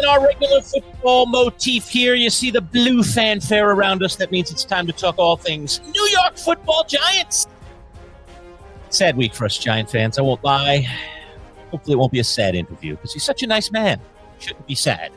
in our regular football motif here. You see the blue fanfare around us. That means it's time to talk all things New York Football Giants. Sad week for us Giant fans, I won't lie. Hopefully it won't be a sad interview because he's such a nice man. Shouldn't be sad.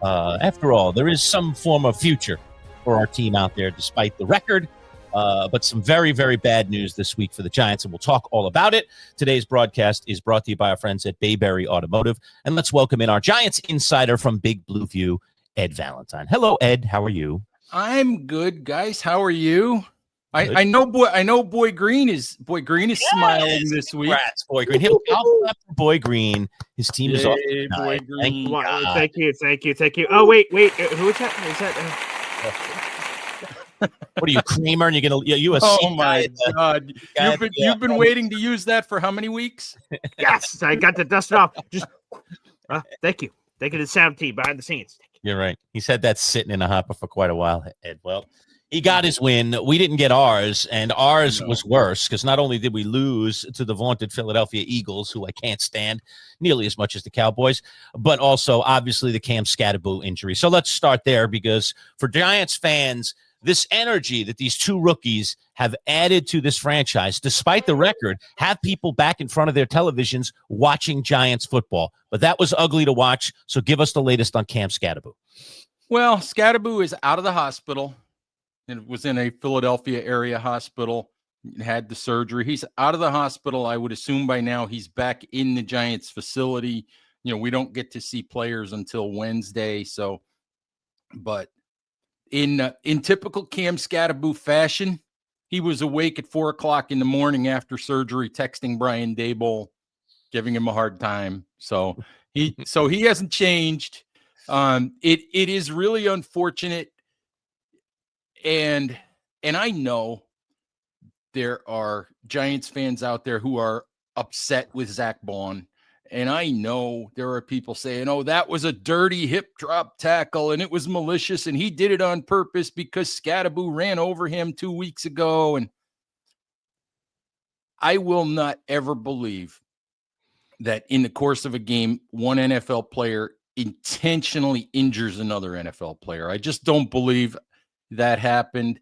After all, there is some form of future for our team out there despite the record. But some very, very bad news this week for the Giants, and we'll talk all about it. Today's broadcast is brought to you by our friends at Bayberry Automotive. And let's welcome in our Giants insider from Big Blue View, Ed Valentine. Hello, Ed. How are you? I'm good, guys. How are you? I know Boy Green is smiling this week. Congrats, Boy Green. He'll clap for Boy Green. His team is off. Boy Green. Thank you. Oh, wait. Who is that? Is that? What are you, Kramer? And you're gonna you a oh my God! You've been waiting to use that for how many weeks? Yes, I got to dust it off. Just thank you to the sound team behind the scenes. You're right. He's had that sitting in a hopper for quite a while, Ed. Well, he got his win. We didn't get ours, and ours was worse because not only did we lose to the vaunted Philadelphia Eagles, who I can't stand nearly as much as the Cowboys, but also obviously the Cam Skattebo injury. So let's start there because for Giants fans, this energy that these two rookies have added to this franchise, despite the record, have people back in front of their televisions watching Giants football. But that was ugly to watch. So give us the latest on Cam Skattebo. Well, Skattebo is out of the hospital. It was in a Philadelphia area hospital, had the surgery. He's out of the hospital. I would assume by now he's back in the Giants facility. You know, we don't get to see players until Wednesday. So, but in typical Cam Skattebo fashion, he was awake at 4:00 in the morning after surgery, texting Brian Daboll, giving him a hard time. So he hasn't changed. It is really unfortunate. And I know there are Giants fans out there who are upset with Zach Bond. And I know there are people saying, oh, that was a dirty hip drop tackle and it was malicious and he did it on purpose because Skattebo ran over him 2 weeks ago. And I will not ever believe that in the course of a game, one NFL player intentionally injures another NFL player. I just don't believe that happened.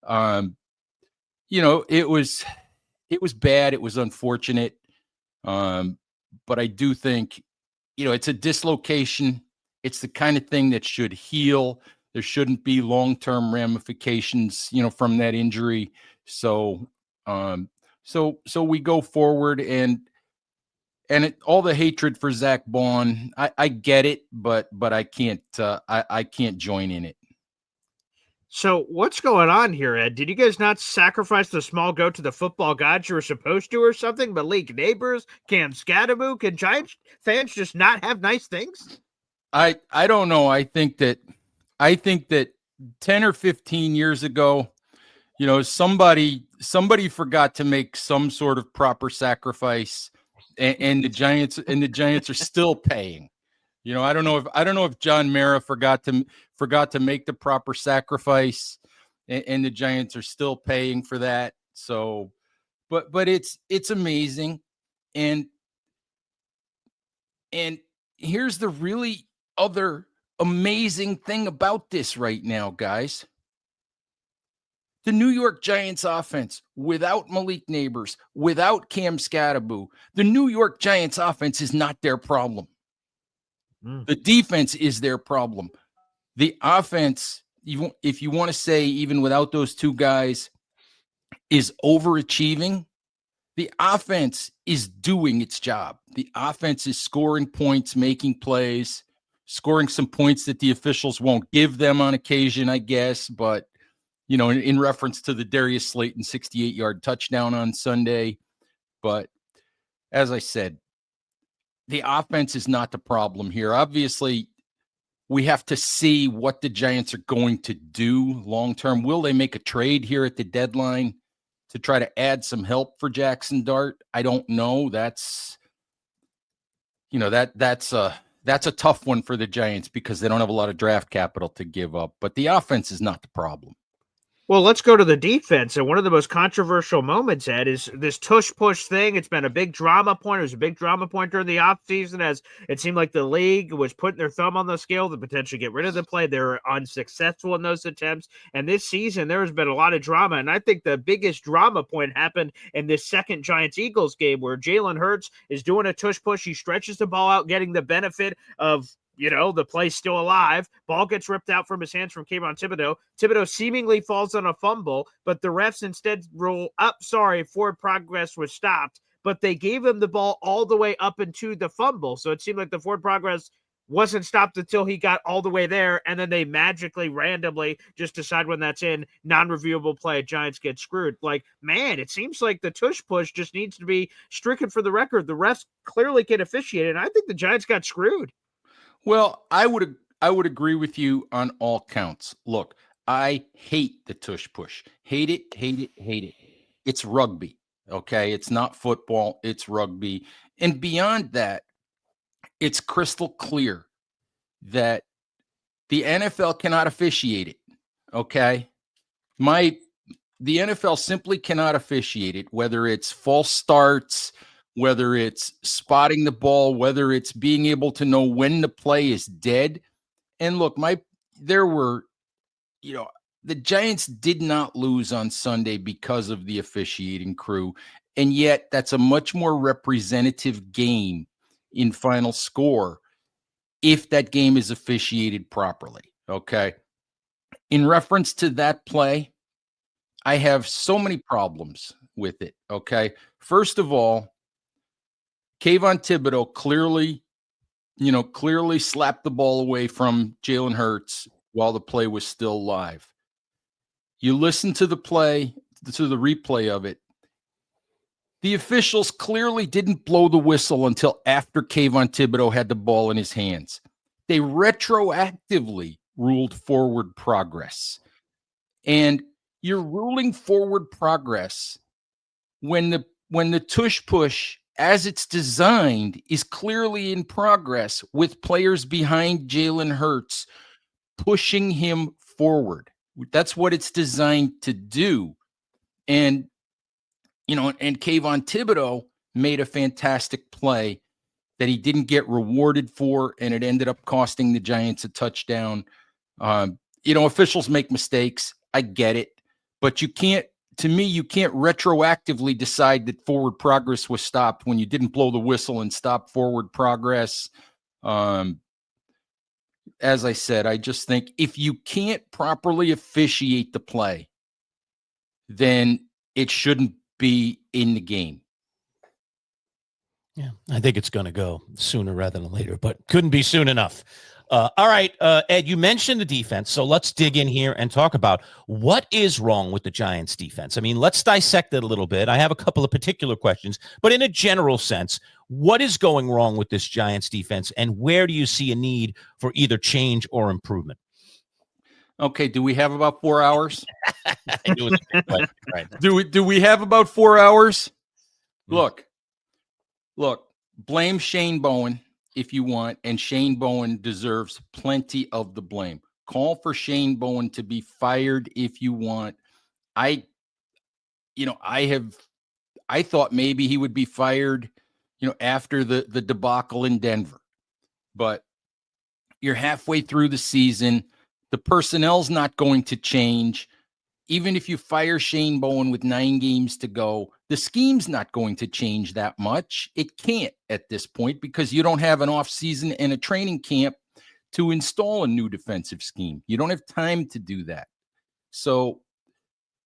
It was bad. It was unfortunate. But I do think, it's a dislocation. It's the kind of thing that should heal. There shouldn't be long-term ramifications, from that injury. So we go forward and all the hatred for Zach Bond, I get it, but I can't join in it. So what's going on here, Ed? Did you guys not sacrifice the small goat to the football gods you were supposed to or something? Malik Neighbors, Cam Skattebo? Can Giants fans just not have nice things? I don't know. I think that 10 or 15 years ago, somebody forgot to make some sort of proper sacrifice and the Giants are still paying. I don't know if John Mara forgot to make the proper sacrifice, and the Giants are still paying for that. So, but it's amazing, and here's the really other amazing thing about this right now, guys. The New York Giants offense, without Malik Neighbors, without Cam Skattebo, the New York Giants offense is not their problem. The defense is their problem. The offense, even if you want to say even without those two guys, is overachieving. The offense is doing its job. The offense is scoring points, making plays, scoring some points that the officials won't give them on occasion, I guess. But, in reference to the Darius Slayton 68-yard touchdown on Sunday. But as I said, the offense is not the problem here. Obviously, we have to see what the Giants are going to do long-term. Will they make a trade here at the deadline to try to add some help for Jackson Dart? I don't know. That's a tough one for the Giants because they don't have a lot of draft capital to give up. But the offense is not the problem. Well, let's go to the defense. And one of the most controversial moments, Ed, is this tush push thing. It's been a big drama point. It was a big drama point during the offseason as it seemed like the league was putting their thumb on the scale to potentially get rid of the play. They were unsuccessful in those attempts. And this season, there has been a lot of drama. And I think the biggest drama point happened in this second Giants-Eagles game where Jalen Hurts is doing a tush push. He stretches the ball out, getting the benefit of the play's still alive. Ball gets ripped out from his hands from Kayvon Thibodeau. Thibodeau seemingly falls on a fumble, but the refs instead rule up, forward progress was stopped, but they gave him the ball all the way up into the fumble. So it seemed like the forward progress wasn't stopped until he got all the way there, and then they magically, randomly just decide when that's in, non-reviewable play, Giants get screwed. Like, man, it seems like the tush push just needs to be stricken for the record. The refs clearly can officiate, and I think the Giants got screwed. Well, I would agree with you on all counts. Look, I hate the tush push. Hate it, hate it, hate it. It's rugby, okay? It's not football, it's rugby. And beyond that, it's crystal clear that the NFL cannot officiate it, okay? The NFL simply cannot officiate it, whether it's false starts, whether it's spotting the ball, whether it's being able to know when the play is dead. And look, the Giants did not lose on Sunday because of the officiating crew. And yet that's a much more representative game in final score if that game is officiated properly. Okay. In reference to that play, I have so many problems with it. Okay. First of all, Kayvon Thibodeau clearly slapped the ball away from Jalen Hurts while the play was still live. You listen to the replay of it. The officials clearly didn't blow the whistle until after Kayvon Thibodeau had the ball in his hands. They retroactively ruled forward progress. And you're ruling forward progress when the tush push, as it's designed, is clearly in progress with players behind Jalen Hurts pushing him forward. That's what it's designed to do. And Kayvon Thibodeau made a fantastic play that he didn't get rewarded for, and it ended up costing the Giants a touchdown. Officials make mistakes. I get it. But you can't retroactively decide that forward progress was stopped when you didn't blow the whistle and stop forward progress. As I said, I just think if you can't properly officiate the play, then it shouldn't be in the game. Yeah, I think it's going to go sooner rather than later, but couldn't be soon enough. All right, Ed, you mentioned the defense, so let's dig in here and talk about what is wrong with the Giants' defense. I mean, let's dissect it a little bit. I have a couple of particular questions, but in a general sense, what is going wrong with this Giants' defense, and where do you see a need for either change or improvement? Okay, do we have about 4 hours? It was a good question, right? Do we have about 4 hours? Look, blame Shane Bowen if you want, and Shane Bowen deserves plenty of the blame. Call for Shane Bowen to be fired if you want. I thought maybe he would be fired, after the debacle in Denver. But you're halfway through the season. The personnel's not going to change. Even if you fire Shane Bowen with 9 games to go, the scheme's not going to change that much. It can't at this point because you don't have an offseason and a training camp to install a new defensive scheme. You don't have time to do that. So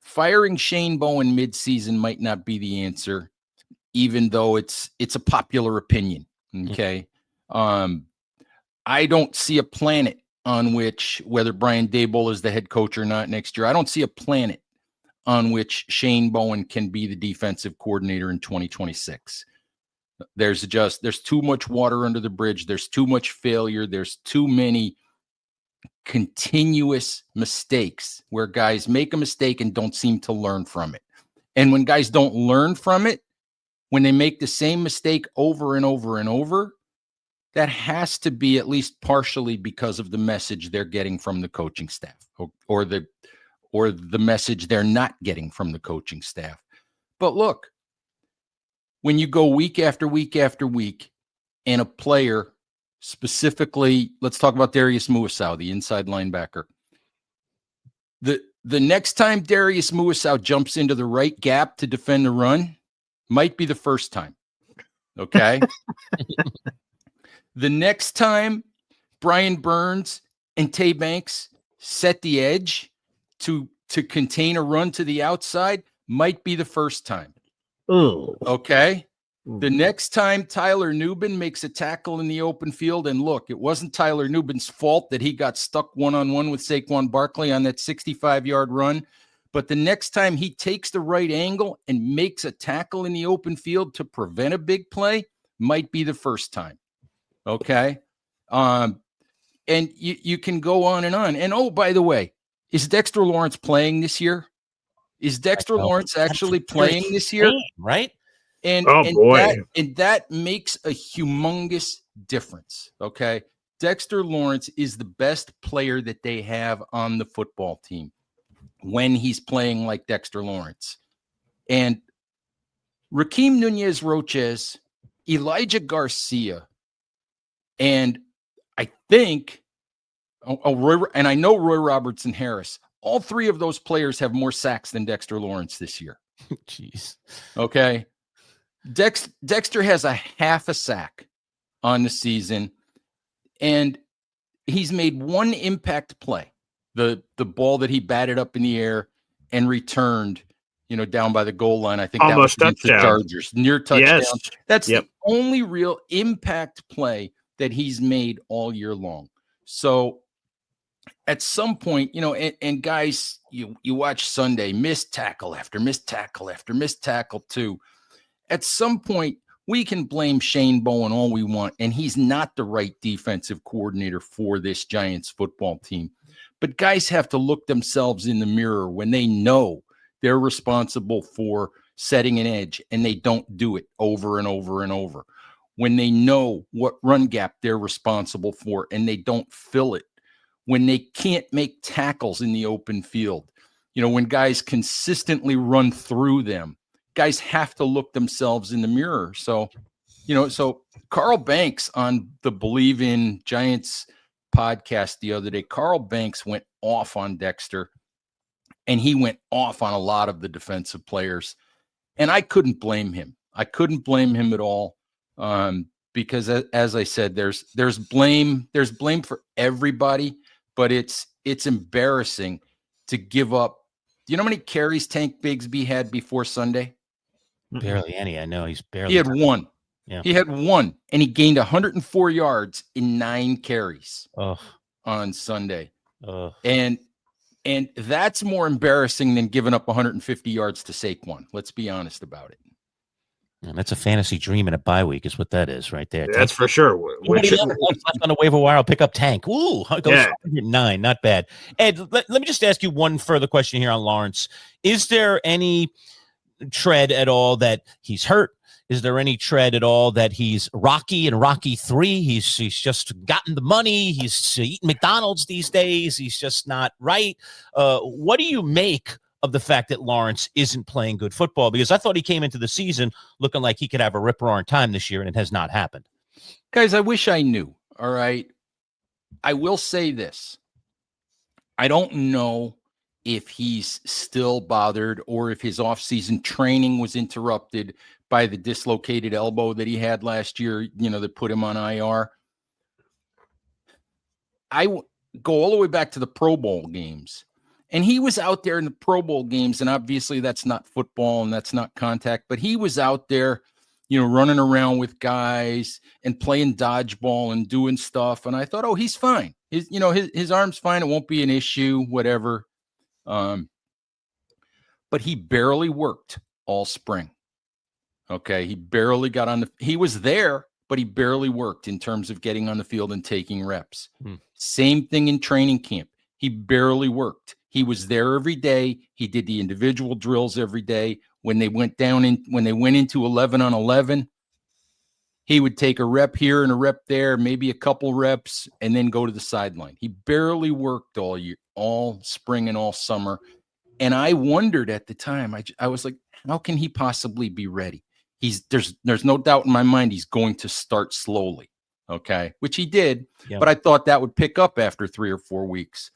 firing Shane Bowen midseason might not be the answer, even though it's a popular opinion. Okay. I don't see a planet on which, whether Brian Daboll is the head coach or not next year, I don't see a planet on which Shane Bowen can be the defensive coordinator in 2026. There's too much water under the bridge. There's too much failure. There's too many continuous mistakes where guys make a mistake and don't seem to learn from it. And when guys don't learn from it, when they make the same mistake over and over and over, that has to be at least partially because of the message they're getting from the coaching staff or or the message they're not getting from the coaching staff. But look, when you go week after week after week, and a player, specifically, let's talk about Darius Muasau, the inside linebacker. The next time Darius Muasau jumps into the right gap to defend the run might be the first time. Okay? The next time Brian Burns and Tay Banks set the edge to contain a run to the outside might be the first time. Ooh. Okay? The next time Tyler Nubin makes a tackle in the open field, and look, it wasn't Tyler Nubin's fault that he got stuck one-on-one with Saquon Barkley on that 65-yard run, but the next time he takes the right angle and makes a tackle in the open field to prevent a big play might be the first time. Okay? And you can go on. And, oh, by the way, is Dexter Lawrence playing this year? Is Dexter Lawrence actually playing this year? Right? And that makes a humongous difference. Okay. Dexter Lawrence is the best player that they have on the football team when he's playing like Dexter Lawrence. And Rakeem Nunez-Roches, Elijah Garcia, and I think, and I know Roy Robertson Harris, all three of those players have more sacks than Dexter Lawrence this year. Jeez. Okay. Dexter has a half a sack on the season, and he's made one impact play, the ball that he batted up in the air and returned, down by the goal line. I think almost that was against the Chargers, near touchdown. Yes. That's the only real impact play that he's made all year long. So at some point, and guys, you watch Sunday, missed tackle after missed tackle after missed tackle too. At some point, we can blame Shane Bowen all we want, and he's not the right defensive coordinator for this Giants football team. But guys have to look themselves in the mirror when they know they're responsible for setting an edge, and they don't do it over and over and over. When they know what run gap they're responsible for, and they don't fill it. When they can't make tackles in the open field. When guys consistently run through them. Guys have to look themselves in the mirror. So Carl Banks on the Believe in Giants podcast the other day, Carl Banks went off on Dexter, and he went off on a lot of the defensive players. And I couldn't blame him. I couldn't blame him at all. Because as I said, there's blame for everybody, but it's embarrassing to give up. Do you know how many carries Tank Bigsby had before Sunday? Barely any. I know he had one. Yeah. He had one, and he gained 104 yards in 9 carries on Sunday. And that's more embarrassing than giving up 150 yards to Saquon. Let's be honest about it. And that's a fantasy dream in a bye week is what that is right there. That's for sure. Left on the waiver wire, I'll pick up Tank. Ooh, it goes 9, not bad. Ed, let me just ask you one further question here on Lawrence. Is there any tread at all that he's hurt? Is there any tread at all that he's Rocky and Rocky 3? He's just gotten the money. He's eating McDonald's these days. He's just not right. What do you make of the fact that Lawrence isn't playing good football? Because I thought he came into the season looking like he could have a rip-roaring time this year, and it has not happened. Guys, I wish I knew, all right? I will say this. I don't know if he's still bothered or if his offseason training was interrupted by the dislocated elbow that he had last year, that put him on IR. I go all the way back to the Pro Bowl games. And he was out there in the Pro Bowl games, and obviously that's not football and that's not contact, but he was out there, running around with guys and playing dodgeball and doing stuff. And I thought, oh, he's fine. His arm's fine. It won't be an issue, whatever. But he barely worked all spring. Okay. He barely got he was there, but he barely worked in terms of getting on the field and taking reps. Same thing in training camp. He barely worked. He was there every day. He did the individual drills every day. When they went into 11 on 11, he would take a rep here and a rep there, maybe a couple reps, and then go to the sideline. He barely worked all year, all spring and all summer. And I wondered at the time, I was like, how can he possibly be ready? There's no doubt in my mind he's going to start slowly, okay, which he did, but I thought that would pick up after 3 or 4 weeks.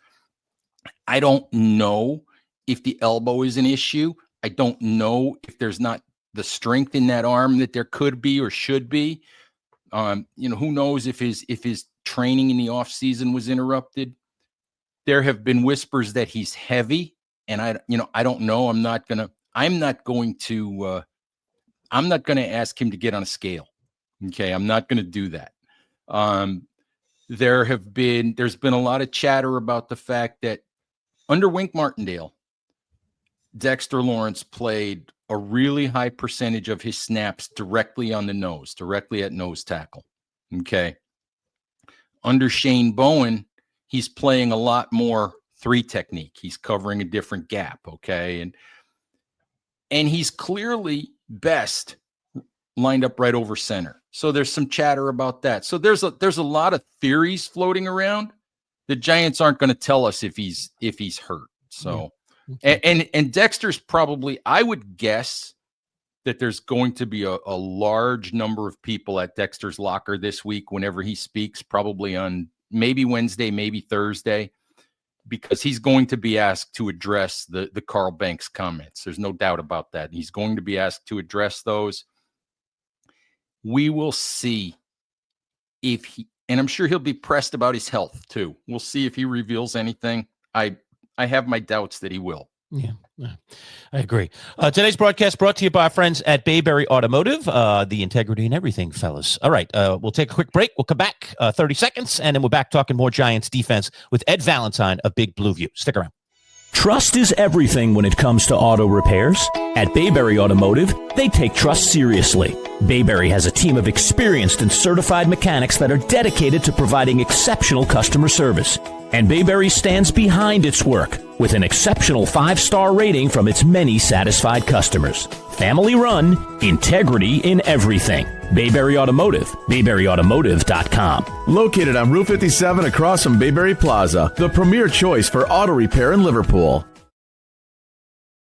I don't know if the elbow is an issue. I don't know if there's not the strength in that arm that there could be or should be. Who knows if his training in the off season was interrupted. There have been whispers that he's heavy, and I don't know. I'm not going to ask him to get on a scale. Okay. I'm not going to do that. There's been a lot of chatter about the fact that under Wink Martindale, Dexter Lawrence played a really high percentage of his snaps directly on the nose, directly at nose tackle. Okay. Under Shane Bowen, he's playing a lot more 3 technique. He's covering a different gap. Okay. And he's clearly best lined up right over center. So there's some chatter about that. So there's a lot of theories floating around. The Giants aren't going to tell us if he's hurt. So, and Dexter's probably, I would guess that there's going to be a large number of people at Dexter's locker this week whenever he speaks, probably on maybe Wednesday, maybe Thursday, because he's going to be asked to address the Carl Banks comments. There's no doubt about that. He's going to be asked to address those. We will see if he, and I'm sure he'll be pressed about his health too. We'll see if he reveals anything. I have my doubts that he will. Yeah, I agree. Today's broadcast brought to you by our friends at Bayberry Automotive, the integrity and everything, fellas. All right, we'll take a quick break. We'll come back 30 seconds, and then we're back talking more Giants defense with Ed Valentine of Big Blue View. Stick around. Trust is everything when it comes to auto repairs. At Bayberry Automotive, they take trust seriously. Bayberry has a team of experienced and certified mechanics that are dedicated to providing exceptional customer service. And Bayberry stands behind its work with an exceptional 5-star rating from its many satisfied customers. Family run, integrity in everything. Bayberry Automotive, BayberryAutomotive.com. Located on Route 57 across from Bayberry Plaza, the premier choice for auto repair in Liverpool.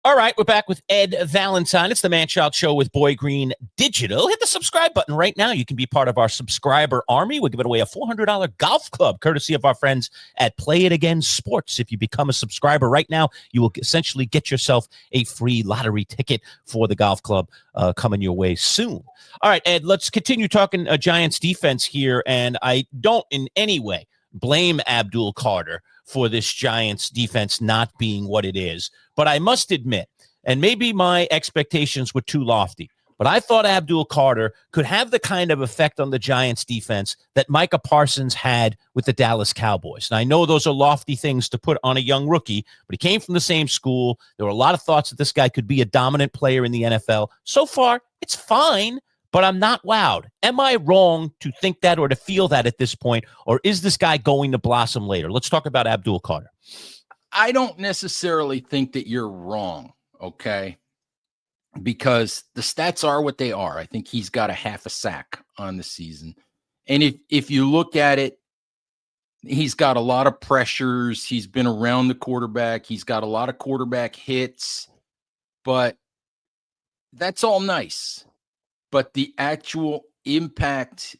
All right, we're back with Ed Valentine. It's the Manchild Show with Boy Green Digital. Hit the subscribe button right now. You can be part of our subscriber army. We're giving away a $400 golf club, courtesy of our friends at Play It Again Sports. If you become a subscriber right now, you will essentially get yourself a free lottery ticket for the golf club coming your way soon. All right, Ed, let's continue talking Giants defense here, and I don't in any way blame Abdul Carter for this Giants defense not being what it is. But I must admit, and maybe my expectations were too lofty, but I thought Abdul Carter could have the kind of effect on the Giants defense that Micah Parsons had with the Dallas Cowboys. And I know those are lofty things to put on a young rookie, but he came from the same school. There were a lot of thoughts that this guy could be a dominant player in the NFL. So far, it's fine, but I'm not wowed. Am I wrong to think that or to feel that at this point, or is this guy going to blossom later? Let's talk about Abdul Carter. I don't necessarily think that you're wrong, okay? Because the stats are what they are. I think he's got a half a sack on the season. And if you look at it, he's got a lot of pressures. He's been around the quarterback. He's got a lot of quarterback hits. But that's all nice. But the actual impact,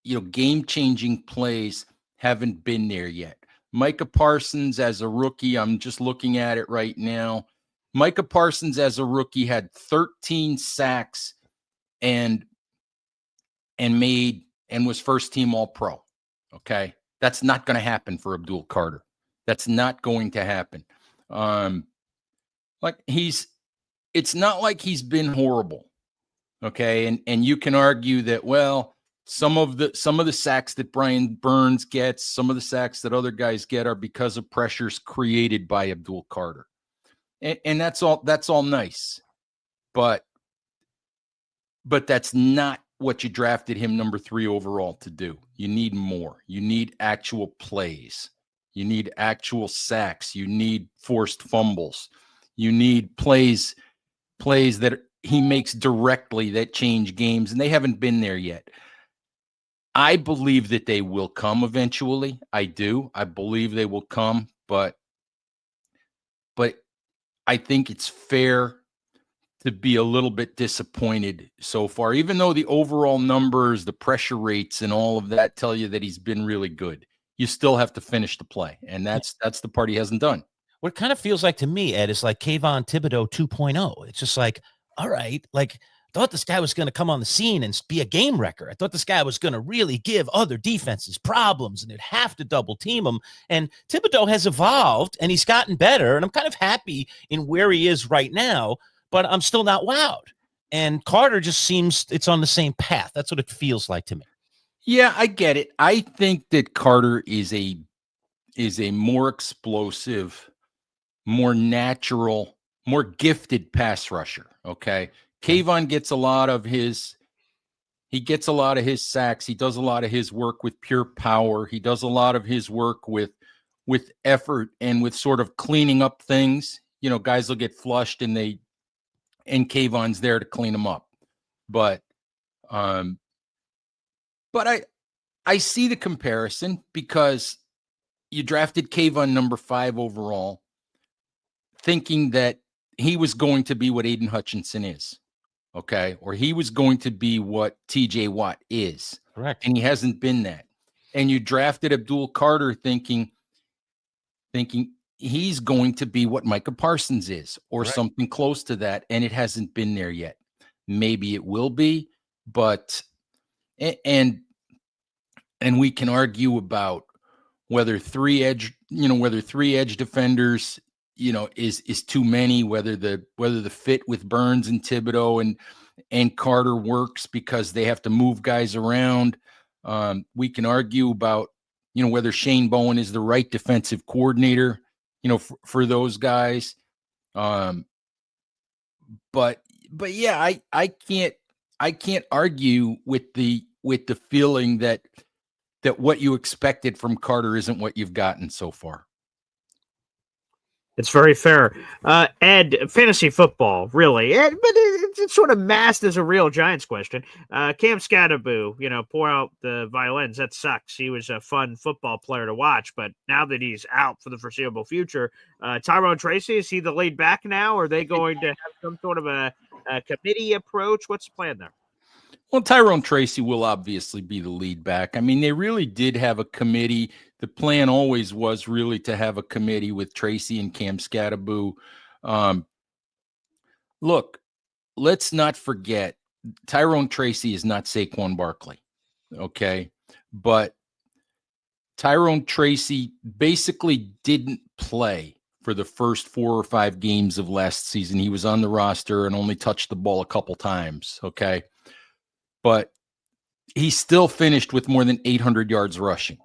game-changing plays haven't been there yet. Micah Parsons as a rookie, I'm just looking at it right now. Micah Parsons as a rookie had 13 sacks and was first team All-Pro. Okay. That's not going to happen for Abdul Carter. That's not going to happen. It's not like he's been horrible. Okay. And you can argue that, well, some of the sacks that Brian Burns gets, some of the sacks that other guys get are because of pressures created by Abdul Carter. And that's all nice. But that's not what you drafted him number 3 overall to do. You need more. You need actual plays. You need actual sacks. You need forced fumbles. You need plays that he makes directly that change games, and they haven't been there yet. I believe that they will come eventually. I do. I believe they will come, but I think it's fair to be a little bit disappointed so far, even though the overall numbers, the pressure rates, and all of that tell you that he's been really good. You still have to finish the play, and that's the part he hasn't done. What it kind of feels like to me, Ed, is like Kayvon Thibodeau 2.0. It's just like, all right, like I thought this guy was going to come on the scene and be a game wrecker. I thought this guy was going to really give other defenses problems and they'd have to double team him. And Thibodeau has evolved and he's gotten better. And I'm kind of happy in where he is right now, but I'm still not wowed. And Carter just seems it's on the same path. That's what it feels like to me. Yeah, I get it. I think that Carter is a more explosive, more natural, more gifted pass rusher. Okay. Kayvon gets a lot of his sacks. He does a lot of his work with pure power. He does a lot of his work with effort and with sort of cleaning up things. You know, guys will get flushed and Kayvon's there to clean them up. But I see the comparison because you drafted Kayvon number 5 overall, thinking that he was going to be what Aiden Hutchinson is, okay? Or he was going to be what TJ Watt is. Correct. And he hasn't been that. And you drafted Abdul Carter thinking he's going to be what Micah Parsons is or something close to that, and it hasn't been there yet. Maybe it will be, but and we can argue about whether three edge defenders, is too many, whether the fit with Burns and Thibodeau and Carter works because they have to move guys around. We can argue about, whether Shane Bowen is the right defensive coordinator, for those guys. But yeah, I can't argue with the feeling that what you expected from Carter isn't what you've gotten so far. It's very fair. Ed, fantasy football, really. But it's sort of masked as a real Giants question. Cam Skattebo, pour out the violins. That sucks. He was a fun football player to watch, but now that he's out for the foreseeable future, Tyrone Tracy, is he the lead back now? Or are they going to have some sort of a committee approach? What's the plan there? Well, Tyrone Tracy will obviously be the lead back. I mean, they really did have a committee. The plan always was really to have a committee with Tracy and Cam Skattebo. Look, let's not forget, Tyrone Tracy is not Saquon Barkley, okay? But Tyrone Tracy basically didn't play for the first 4 or 5 games of last season. He was on the roster and only touched the ball a couple times, okay? But he still finished with more than 800 yards rushing.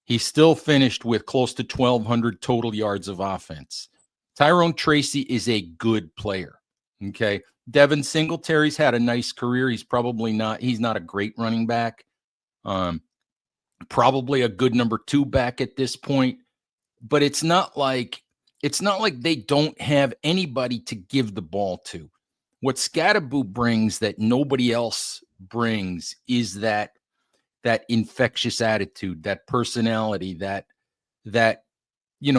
He still finished with close to 1,200 total yards of offense. Tyrone Tracy is a good player, okay? Devin Singletary's had a nice career. He's not a great running back. Probably a good number 2 back at this point. But it's not like they don't have anybody to give the ball to. What Skattebo brings that nobody else brings is that infectious attitude, that personality, that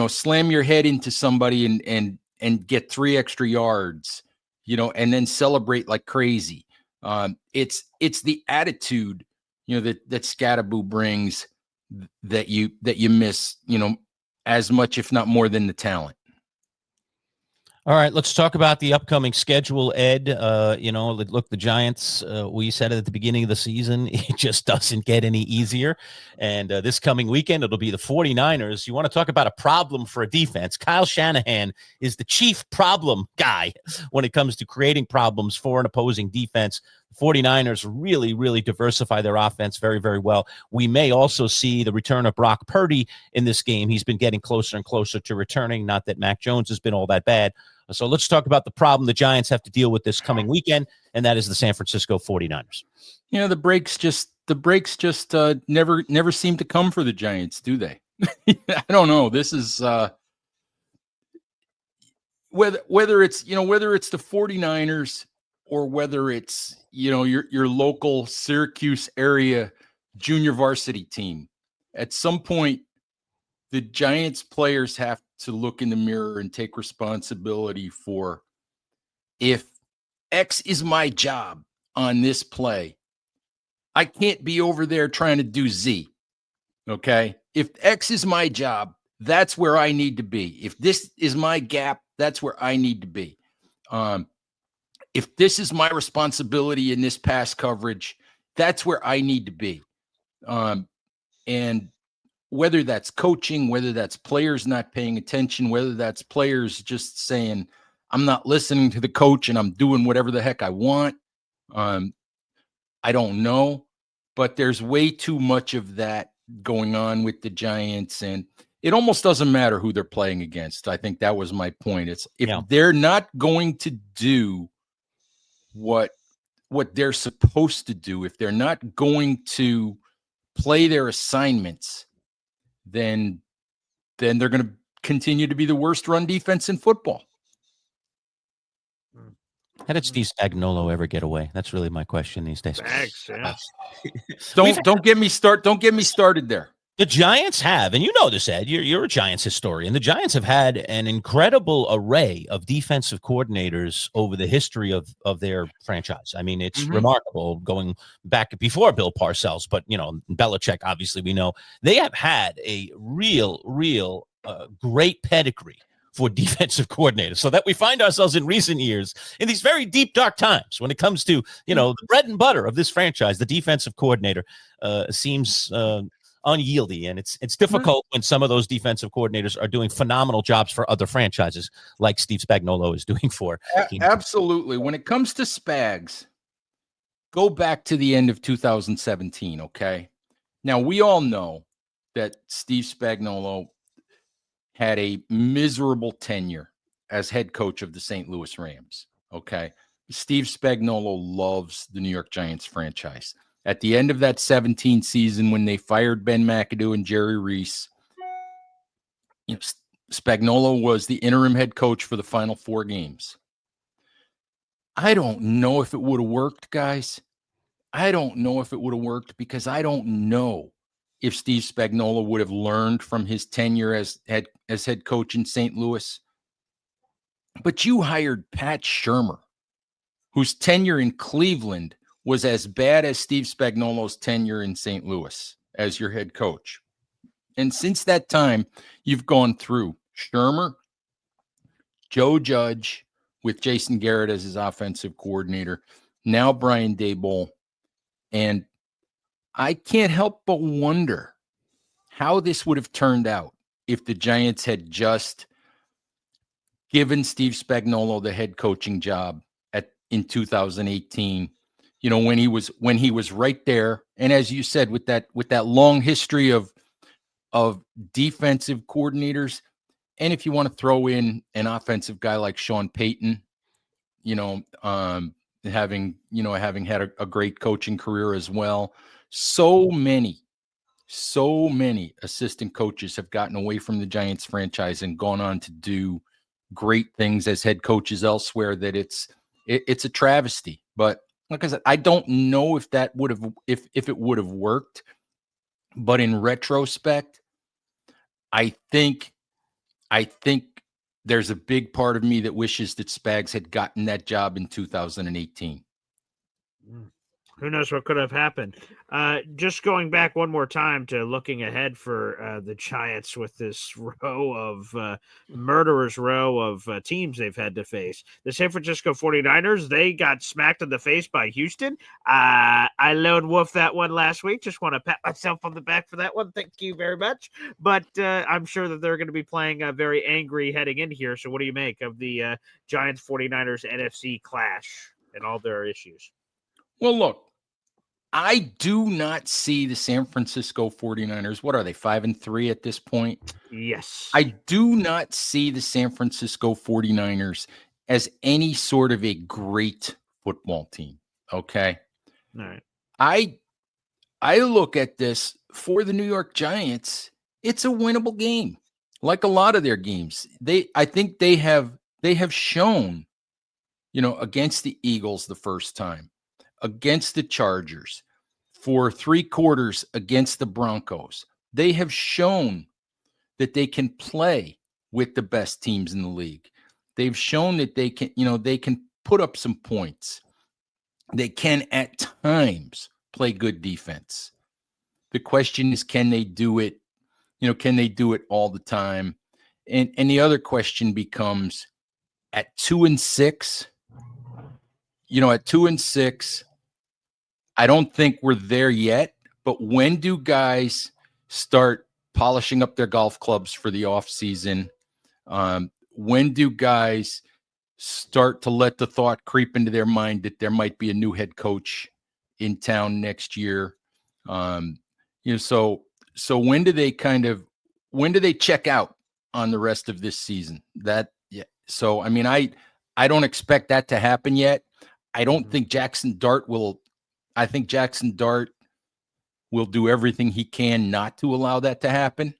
slam your head into somebody and get 3 extra yards, and then celebrate like crazy. It's the attitude, that Skattebo brings that you miss, as much, if not more, than the talent. All right, let's talk about the upcoming schedule, Ed. Look, the Giants, we said it at the beginning of the season, it just doesn't get any easier. And this coming weekend, it'll be the 49ers. You want to talk about a problem for a defense. Kyle Shanahan is the chief problem guy when it comes to creating problems for an opposing defense. 49ers really, really diversify their offense very, very well. We may also see the return of Brock Purdy in this game. He's been getting closer and closer to returning. Not that Mac Jones has been all that bad. So let's talk about the problem the Giants have to deal with this coming weekend, and that is the San Francisco 49ers. The breaks just never seem to come for the Giants, do they? I don't know. This is whether it's the 49ers or whether it's your local Syracuse area junior varsity team. At some point, the Giants players have to look in the mirror and take responsibility for, if X is my job on this play, I can't be over there trying to do Z. Okay. If X is my job, that's where I need to be. If this is my gap, that's where I need to be. If this is my responsibility in this pass coverage, that's where I need to be. And whether that's coaching, whether that's players not paying attention, whether that's players just saying, I'm not listening to the coach and I'm doing whatever the heck I want. I don't know, but there's way too much of that going on with the Giants, and it almost doesn't matter who they're playing against. I think that was my point. It's if they're not going to do what they're supposed to do, if they're not going to play their assignments, then they're going to continue to be the worst run defense in football. How did Steve Spagnuolo ever get away? That's really my question these days. Thanks, yeah. Don't get me started there. The Giants have, and you know this, Ed, you're a Giants historian. The Giants have had an incredible array of defensive coordinators over the history of their franchise. I mean, it's remarkable going back before Bill Parcells, but, Belichick, obviously, we know. They have had a real great pedigree for defensive coordinators, so that we find ourselves in recent years in these very deep, dark times when it comes to, the bread and butter of this franchise. The defensive coordinator seems unyieldy, and it's difficult when some of those defensive coordinators are doing phenomenal jobs for other franchises, like Steve Spagnuolo is doing for. Absolutely. When it comes to Spags, go back to the end of 2017. Okay. Now we all know that Steve Spagnuolo had a miserable tenure as head coach of the St. Louis Rams. Okay. Steve Spagnuolo loves the New York Giants franchise. At the end of that 17 season, when they fired Ben McAdoo and Jerry Reese, Spagnuolo was the interim head coach for the final 4 games. I don't know if it would have worked, guys. I don't know if it would have worked, because I don't know if Steve Spagnuolo would have learned from his tenure as head coach in St. Louis. But you hired Pat Shurmur, whose tenure in Cleveland was as bad as Steve Spagnuolo's tenure in St. Louis as your head coach. And since that time, you've gone through Shurmur, Joe Judge, with Jason Garrett as his offensive coordinator, now Brian Daboll. And I can't help but wonder how this would have turned out if the Giants had just given Steve Spagnuolo the head coaching job in 2018. When he was right there, and as you said, with that long history of defensive coordinators, and if you want to throw in an offensive guy like Sean Payton, having had a great coaching career as well. So many assistant coaches have gotten away from the Giants franchise and gone on to do great things as head coaches elsewhere, that it's a travesty. But like I said, I don't know if that would have if it would have worked. But in retrospect, I think there's a big part of me that wishes that Spags had gotten that job in 2018. Who knows what could have happened? Just going back one more time to looking ahead for the Giants with this row of murderers row of teams they've had to face. The San Francisco 49ers, they got smacked in the face by Houston. I lone wolf that one last week. Just want to pat myself on the back for that one. Thank you very much. But I'm sure that they're going to be playing very angry heading in here. So what do you make of the Giants 49ers NFC clash and all their issues? Well, look, I do not see the San Francisco 49ers. What are they, 5-3 at this point? Yes. I do not see the San Francisco 49ers as any sort of a great football team. Okay. All right. I look at this for the New York Giants. It's a winnable game, like a lot of their games. I think they have shown, against the Eagles the first time, against the Chargers, for 3 quarters against the Broncos. They have shown that they can play with the best teams in the league. They've shown that they can put up some points. They can at times play good defense. The question is, can they do it? Can they do it all the time? And the other question becomes, at 2-6, at 2-6, I don't think we're there yet. But when do guys start polishing up their golf clubs for the off season? When do guys start to let the thought creep into their mind that there might be a new head coach in town next year? So when do they check out on the rest of this season? So, I mean, I don't expect that to happen yet. I don't think Jackson Dart will. I think Jackson Dart will do everything he can not to allow that to happen.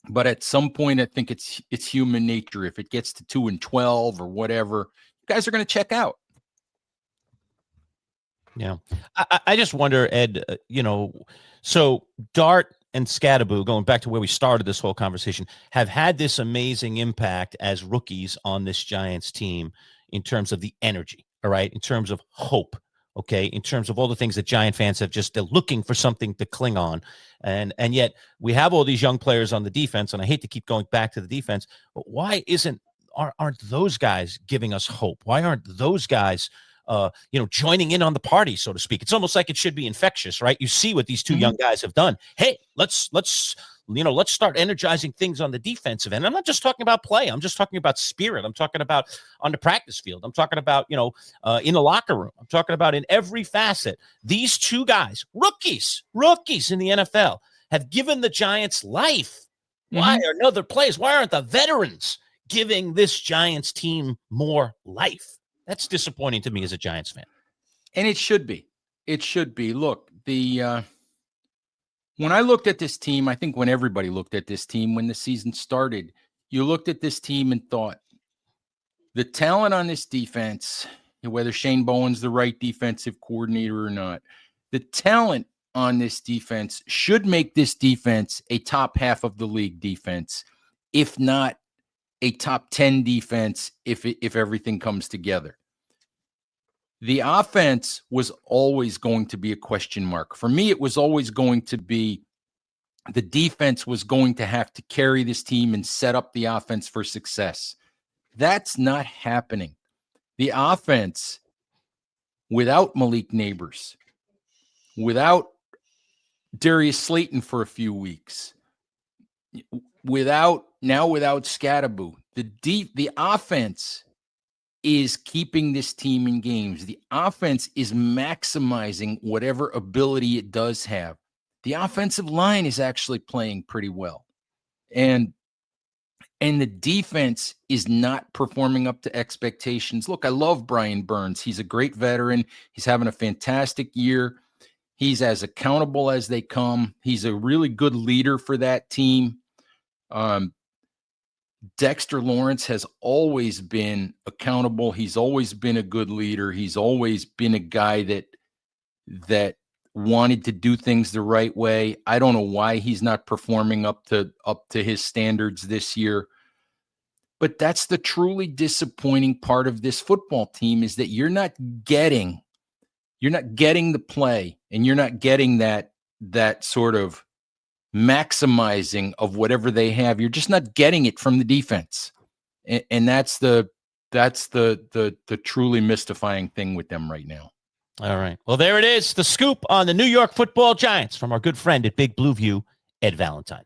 But at some point, I think it's human nature. If it gets to 2-12 or whatever, guys are going to check out. Yeah. I just wonder, Ed, so Dart and Skattebo, going back to where we started this whole conversation, have had this amazing impact as rookies on this Giants team in terms of the energy, all right, in terms of hope, okay, in terms of all the things that Giant fans have they're looking for something to cling on. And yet we have all these young players on the defense, and I hate to keep going back to the defense, but why aren't those guys giving us hope? Why aren't those guys joining in on the party, so to speak? It's almost like it should be infectious, right? You see what these two young guys have done. Hey, let's start energizing things on the defensive end. I'm not just talking about play. I'm just talking about spirit. I'm talking about on the practice field. I'm talking about, in the locker room. I'm talking about in every facet. These two guys, rookies in the NFL, have given the Giants life. Why are other players? Why aren't the veterans giving this Giants team more life? That's disappointing to me as a Giants fan. And it should be. It should be. Look, when I looked at this team, I think when everybody looked at this team when the season started, you looked at this team and thought, the talent on this defense, whether Shane Bowen's the right defensive coordinator or not, the talent on this defense should make this defense a top half of the league defense, if not a top 10 defense if everything comes together. The offense was always going to be a question mark. For me, it was always going to be the defense was going to have to carry this team and set up the offense for success. That's not happening. The offense, without Malik Neighbors, without Darius Slayton for a few weeks, without Skattebo, the offense is keeping this team in games. The offense is maximizing whatever ability it does have. The offensive line is actually playing pretty well. And the defense is not performing up to expectations. Look, I love Brian Burns. He's a great veteran. He's having a fantastic year. He's as accountable as they come. He's a really good leader for that team. Dexter Lawrence has always been accountable. He's always been a good leader. He's always been a guy that wanted to do things the right way. I don't know why he's not performing up to his standards this year. But that's the truly disappointing part of this football team, is that you're not getting the play, and you're not getting that sort of maximizing of whatever they have. You're just not getting it from the defense. And that's the truly mystifying thing with them right now. All right. Well, there it is. The scoop on the New York Football Giants from our good friend at Big Blue View, Ed Valentine.